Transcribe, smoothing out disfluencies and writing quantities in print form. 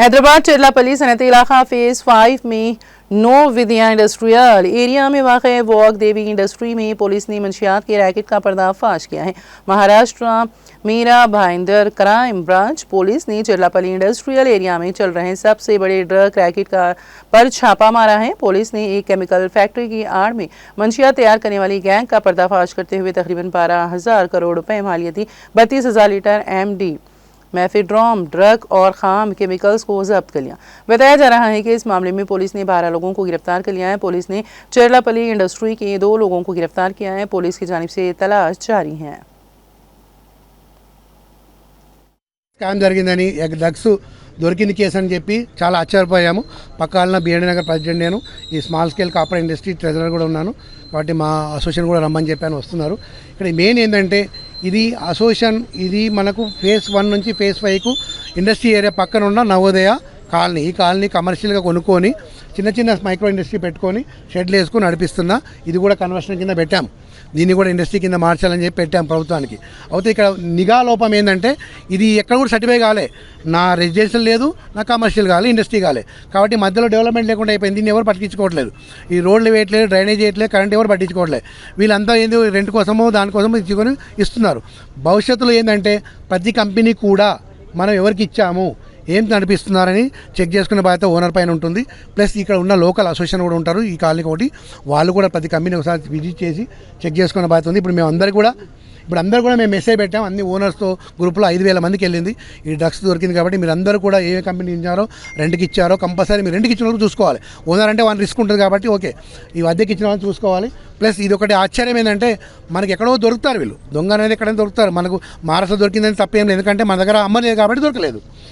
हैदराबाद चिरलापल्ली सनती इलाका फेज़ 5 में नो विद्या industrial area में वाक़ वॉक देवी इंडस्ट्री में पुलिस ने मंशियात के रैकेट का पर्दाफाश किया है। Maharashtra Mira Bhayandar crime branch police ने चिरलापल्ली इंडस्ट्रियल एरिया में चल रहे सबसे बड़े ड्रग रैकेट का पर छापा मारा है। पुलिस ने एक केमिकल फैक्ट्री की आड़ में मंशियात तैयार करने वाली गैंग का पर्दाफाश करते हुए तकरीबन 12,000 करोड़ रुपए मालियती 32,000 लीटर MD मैफिड्रोम ड्रग और खाम केमिकल्स को जब्त कर लिया। बताया जा रहा है कि इस मामले में पुलिस ने 12 लोगों को गिरफ्तार कर लिया है। पुलिस ने चिरलापल्ली इंडस्ट्री के 2 लोगों को गिरफ्तार किया है। पुलिस की जानिब से तलाश जारी है। స్కామ్ జరిగిందని డ్రగ్స్ దొరికింది కేసు అని చెప్పి చాలా ఆశ్చర్యపోయాము. పక్కన బిఎండి నగర్ ప్రెసిడెంట్ నేను, ఈ small scale copper industry treasurer కూడా ఉన్నాను. కాబట్టి మా అసోసియేషన్ కూడా రమ్మని చెప్పాను, వస్తున్నారు. ఇక్కడ మెయిన్ ఏంటంటే ఇది అసోసియేషన్, ఇది మనకు ఫేజ్ 1 నుంచి ఫేజ్ 5కు ఇండస్ట్రీ ఏరియా పక్కన ఉన్న నవోదయ కాలనీ, ఈ కాలనీ కమర్షియల్గా కొనుక్కొని చిన్న చిన్న మైక్రో ఇండస్ట్రీ పెట్టుకొని షెడ్లు వేసుకొని నడిపిస్తున్నా. ఇది కూడా కన్వర్షన్ కింద పెట్టాం, దీన్ని కూడా ఇండస్ట్రీ కింద మార్చాలని చెప్పి పెట్టాం ప్రభుత్వానికి. అయితే ఇక్కడ నిఘా లోపం ఏంటంటే ఇది ఎక్కడ కూడా సర్టిఫై కాలే, నా రెసిడెన్షియల్ లేదు, నా కమర్షియల్ కాలే, ఇండస్ట్రీ కాలే. కాబట్టి మధ్యలో డెవలప్మెంట్ లేకుండా అయిపోయింది. దీన్ని ఎవరు పట్టించుకోవట్లేదు. ఈ రోడ్లు వేయట్లేదు, డ్రైనేజ్ వేయట్లేదు, కరెంట్ ఎవరు పట్టించుకోవట్లేదు. వీళ్ళంతా ఏంది రెంట్ కోసమో దానికోసమో ఇచ్చుకొని ఇస్తున్నారు. భవిష్యత్తులో ఏంటంటే ప్రతి కంపెనీ కూడా మనం ఎవరికి ఇచ్చాము, ఏం నడిపిస్తున్నారని చెక్ చేసుకునే బాధ్యత ఓనర్ పైన ఉంటుంది. ప్లస్ ఇక్కడ ఉన్న లోకల్ అసోసియేషన్ కూడా ఉంటారు ఈ కాలనీ ఒకటి, వాళ్ళు కూడా ప్రతి కంపెనీ ఒకసారి విజిట్ చేసి చెక్ చేసుకునే బాధ్యత ఉంది. ఇప్పుడు అందరూ కూడా మేము మెసేజ్ పెట్టాం, అన్ని ఓనర్స్తో గ్రూప్లో 5,000 మందికి వెళ్ళింది. ఈ డ్రగ్స్ దొరికింది కాబట్టి మీరు అందరూ కూడా ఏ కంపెనీ ఇచ్చారో, రెంట్కి ఇచ్చారో కంపల్సరీ మీరు రెంట్కి ఇచ్చిన వాళ్ళు చూసుకోవాలి. ఓనర్ అంటే వాళ్ళు రిస్క్ ఉంటుంది కాబట్టి ఓకే, ఈ అద్దెకి ఇచ్చిన వాళ్ళు చూసుకోవాలి. ప్లస్ ఇది ఒకటి ఆశ్చర్యం ఏంటంటే మనకి ఎక్కడో దొరుకుతారు వీళ్ళు, దొంగ అనేది ఎక్కడైనా దొరుకుతారు. మనకు మహారాష్ట్ర దొరికిందని తప్పేం లేదు, ఎందుకంటే మన దగ్గర అమ్మలేదు కాబట్టి దొరకలేదు.